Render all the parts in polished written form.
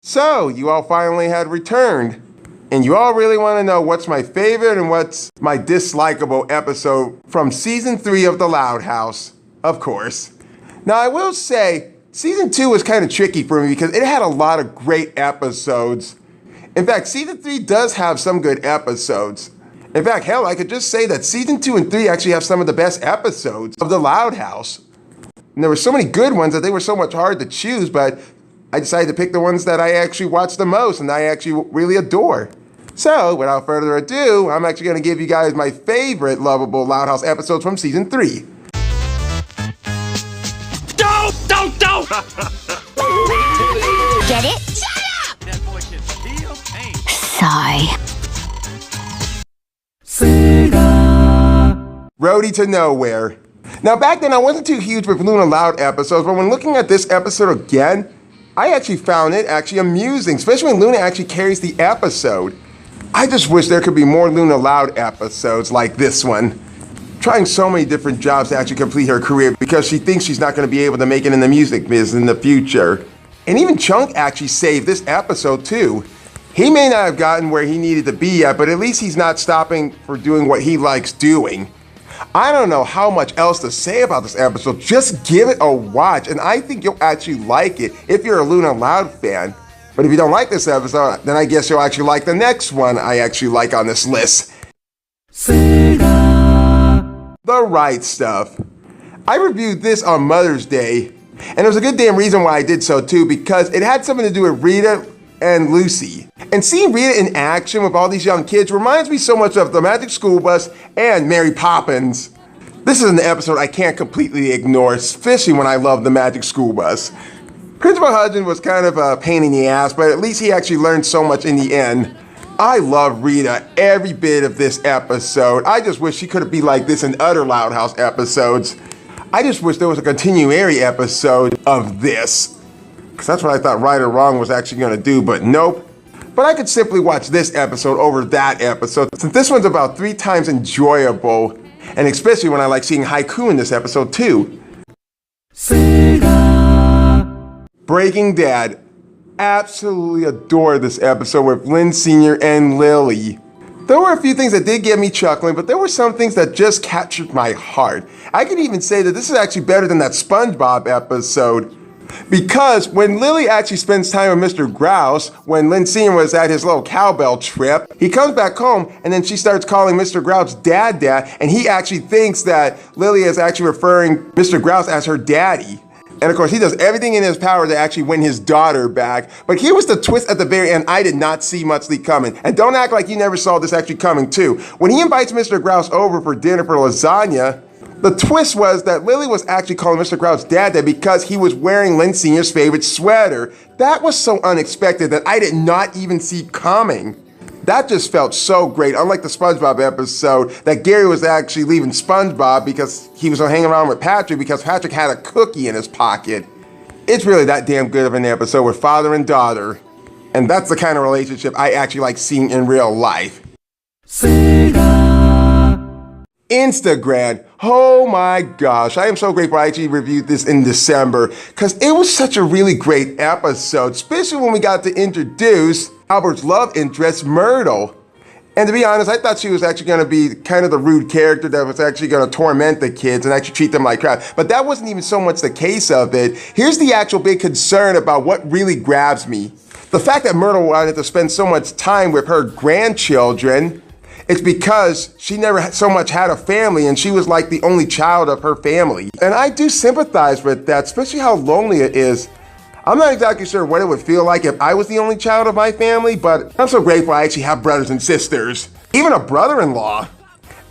So, you all finally had returned. And you all really want to know what's my favorite and what's my dislikable episode from Season 3 of The Loud House, of course. Now, I will say, Season 2 was kind of tricky for me because it had a lot of great episodes. In fact, Season 3 does have some good episodes. In fact, hell, I could just say that Season 2 and 3 actually have some of the best episodes of The Loud House. And there were so many good ones that they were so much hard to choose, but I decided to pick the ones that I actually watch the most and I actually really adore. So, without further ado, I'm actually going to give you guys my favorite lovable Loud House episodes from Season 3. Don't! Get it? Shut up! That boy can feel pain. Sigh. Roadie to Nowhere. Now, back then I wasn't too huge with Luna Loud episodes, but when looking at this episode again, I actually found it actually amusing, especially when Luna actually carries the episode. I just wish there could be more Luna Loud episodes like this one. Trying so many different jobs to actually complete her career because she thinks she's not going to be able to make it in the music business in the future. And even Chunk actually saved this episode too. He may not have gotten where he needed to be yet, but at least he's not stopping for doing what he likes doing. I don't know how much else to say about this episode. Just give it a watch, and I think you'll actually like it if you're a Luna Loud fan. But if you don't like this episode, then I guess you'll actually like the next one I actually like on this list. The Right Stuff. I reviewed this on Mother's Day, and there was a good damn reason why I did so too, because it had something to do with Rita and Lucy. And seeing Rita in action with all these young kids reminds me so much of The Magic School Bus and Mary Poppins. This is an episode I can't completely ignore, especially when I love The Magic School Bus. Principal Hudgens was kind of a pain in the ass, but at least he actually learned so much in the end. I love Rita every bit of this episode. I just wish she could be like this in other Loud House episodes. I just wish there was a continuity episode of this. Because that's what I thought Right or Wrong was actually going to do, but nope. But I could simply watch this episode over that episode, since this one's about 3 times enjoyable, and especially when I like seeing Haiku in this episode too. Breaking Dad. Absolutely adore this episode with Lynn Sr. and Lily. There were a few things that did get me chuckling, but there were some things that just captured my heart. I could even say that this is actually better than that SpongeBob episode. Because when Lily actually spends time with Mr. Grouse, when Lynn Sr. was at his little cowbell trip, he comes back home and then she starts calling Mr. Grouse Dad, and he actually thinks that Lily is actually referring Mr. Grouse as her daddy. And of course, he does everything in his power to actually win his daughter back. But here was the twist at the very end I did not see much coming. And don't act like you never saw this actually coming too. When he invites Mr. Grouse over for dinner for lasagna, the twist was that Lily was actually calling Mr. Grouse Dad because he was wearing Lynn Sr.'s favorite sweater. That was so unexpected that I did not even see coming. That just felt so great, unlike the SpongeBob episode that Gary was actually leaving SpongeBob because he was hanging around with Patrick because Patrick had a cookie in his pocket. It's really that damn good of an episode with father and daughter. And that's the kind of relationship I actually like seeing in real life. Instagram. Oh my gosh, I am so grateful I actually reviewed this in December because it was such a really great episode, especially when we got to introduce Albert's love interest, Myrtle. And to be honest, I thought she was actually going to be kind of the rude character that was actually going to torment the kids and actually treat them like crap. But that wasn't even so much the case of it. Here's the actual big concern about what really grabs me. The fact that Myrtle wanted to spend so much time with her grandchildren. It's because she never so much had a family and she was like the only child of her family. And I do sympathize with that, especially how lonely it is. I'm not exactly sure what it would feel like if I was the only child of my family, but I'm so grateful I actually have brothers and sisters, even a brother-in-law.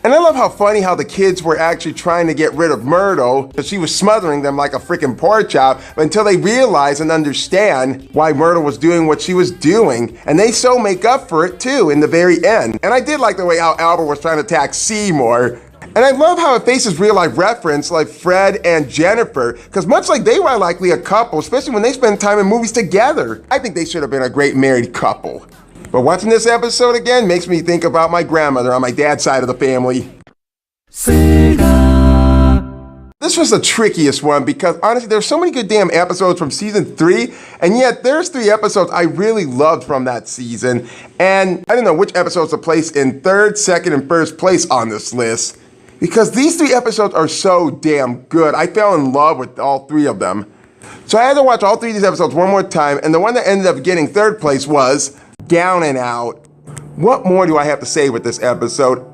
And I love how funny how the kids were actually trying to get rid of Myrtle because she was smothering them like a freaking pork chop until they realize and understand why Myrtle was doing what she was doing. And they so make up for it too in the very end. And I did like the way how Albert was trying to attack Seymour. And I love how it faces real life reference like Fred and Jennifer, because much like they were likely a couple, especially when they spend time in movies together. I think they should have been a great married couple. But watching this episode again makes me think about my grandmother on my dad's side of the family. The This was the trickiest one because honestly, there's so many good damn episodes from season 3, and yet there's 3 episodes I really loved from that season, and I don't know which episodes to place in 3rd, 2nd, and 1st place on this list because these 3 episodes are so damn good. I fell in love with all 3 of them. So I had to watch all 3 of these episodes one more time, and the one that ended up getting 3rd place was Down and Out. What more do I have to say with this episode?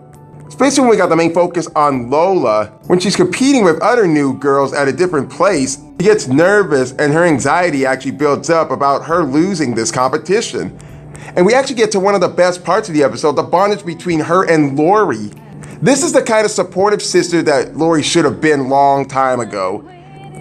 Especially when we got the main focus on Lola. When she's competing with other new girls at a different place, she gets nervous and her anxiety actually builds up about her losing this competition. And we actually get to one of the best parts of the episode, the bondage between her and Lori. This is the kind of supportive sister that Lori should have been long time ago.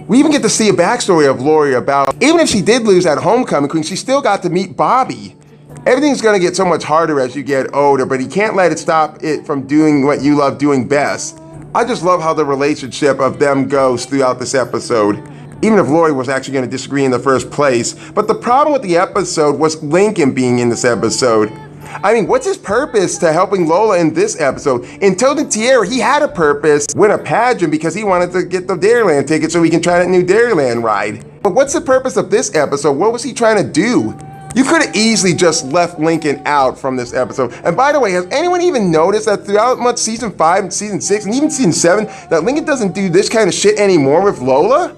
We even get to see a backstory of Lori about, even if she did lose at Homecoming Queen, she still got to meet Bobby. Everything's gonna get so much harder as you get older, but you can't let it stop it from doing what you love doing best. I just love how the relationship of them goes throughout this episode, even if Lori was actually gonna disagree in the first place. But the problem with the episode was Lincoln being in this episode. I mean, what's his purpose to helping Lola in this episode? In Toad and Tiara, he had a purpose, win a pageant because he wanted to get the Dairyland ticket so he can try that new Dairyland ride. But what's the purpose of this episode? What was he trying to do? You could have easily just left Lincoln out from this episode. And by the way, has anyone even noticed that throughout much season 5 and season 6 and even season 7, that Lincoln doesn't do this kind of shit anymore with Lola?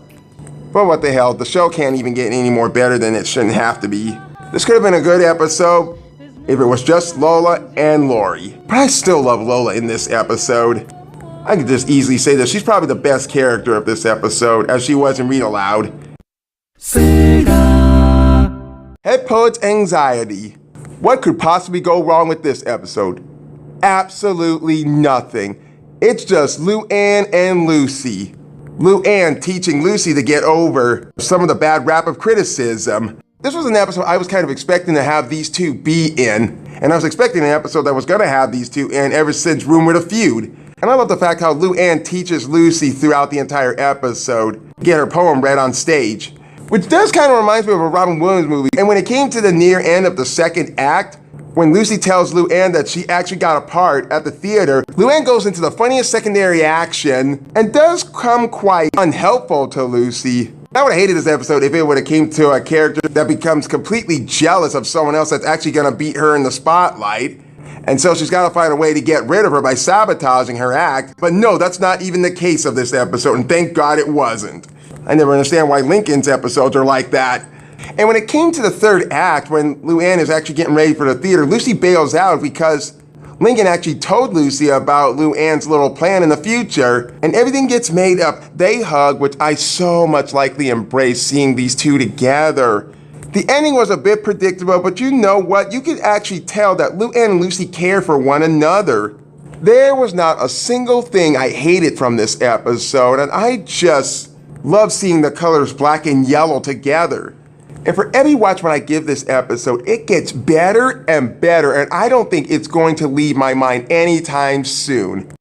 But what the hell, the show can't even get any more better than it shouldn't have to be. This could have been a good episode if it was just Lola and Lori. But I still love Lola in this episode. I could just easily say that she's probably the best character of this episode, as she was in Read Aloud. Head Poet's anxiety. What could possibly go wrong with this episode? Absolutely nothing. It's just Luann and Lucy. Luann teaching Lucy to get over some of the bad rap of criticism. This was an episode I was kind of expecting to have these two be in, and I was expecting an episode that was gonna have these two in ever since Rumored a Feud. And I love the fact how Luann teaches Lucy throughout the entire episode to get her poem read on stage. Which does kind of remind me of a Robin Williams movie. And when it came to the near end of the 2nd act, when Lucy tells Luann that she actually got a part at the theater, Luann goes into the funniest secondary action and does come quite unhelpful to Lucy. I would have hated this episode if it would have came to a character that becomes completely jealous of someone else that's actually gonna beat her in the spotlight. And so she's gotta find a way to get rid of her by sabotaging her act. But no, that's not even the case of this episode, and thank God it wasn't. I never understand why Lincoln's episodes are like that. And when it came to the 3rd act, when Luann is actually getting ready for the theater, Lucy bails out because Lincoln actually told Lucy about Luann's little plan in the future, and everything gets made up. They hug, which I so much likely embrace seeing these two together. The ending was a bit predictable, but you know what? You could actually tell that Luann and Lucy care for one another. There was not a single thing I hated from this episode, and I just love seeing the colors black and yellow together. And for every watch when I give this episode, it gets better and better, and I don't think it's going to leave my mind anytime soon.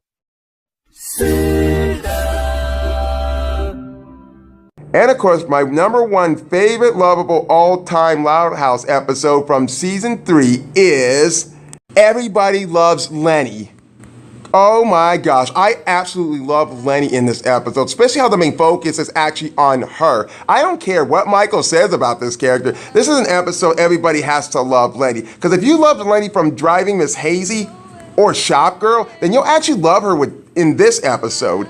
And of course, my #1 favorite lovable all-time Loud House episode from season 3 is Everybody Loves Lenny. Oh my gosh, I absolutely love Lenny in this episode, especially how the main focus is actually on her. I don't care what Michael says about this character. This is an episode everybody has to love Lenny. Because if you loved Lenny from Driving Miss Hazy or Shop Girl, then you'll actually love her in this episode.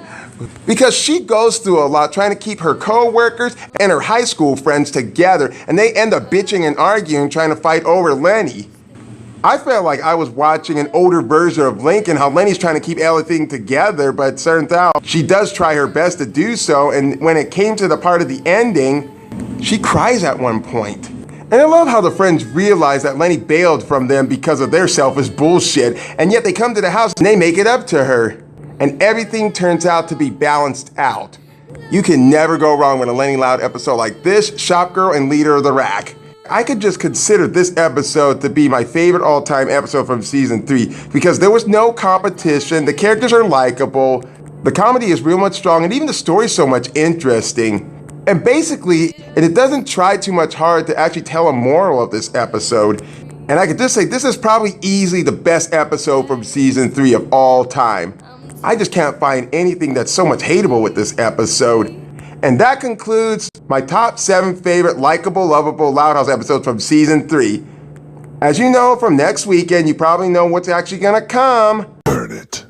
Because she goes through a lot trying to keep her co-workers and her high school friends together, and they end up bitching and arguing trying to fight over Lenny. I felt like I was watching an older version of Lincoln, how Lenny's trying to keep everything together, but it turns out she does try her best to do so, and when it came to the part of the ending, she cries at one point. And I love how the friends realize that Lenny bailed from them because of their selfish bullshit, and yet they come to the house and they make it up to her. And everything turns out to be balanced out. You can never go wrong with a Lenny Loud episode like this, Shop Girl, and Leader of the Rack. I could just consider this episode to be my favorite all-time episode from season 3 because there was no competition, the characters are likable, the comedy is real much strong, and even the story is so much interesting. And basically, it doesn't try too much hard to actually tell a moral of this episode. And I could just say this is probably easily the best episode from season 3 of all time. I just can't find anything that's so much hateable with this episode. And that concludes my top 7 favorite likable, lovable Loud House episodes from season 3. As you know from next weekend, you probably know what's actually gonna come. Burn it.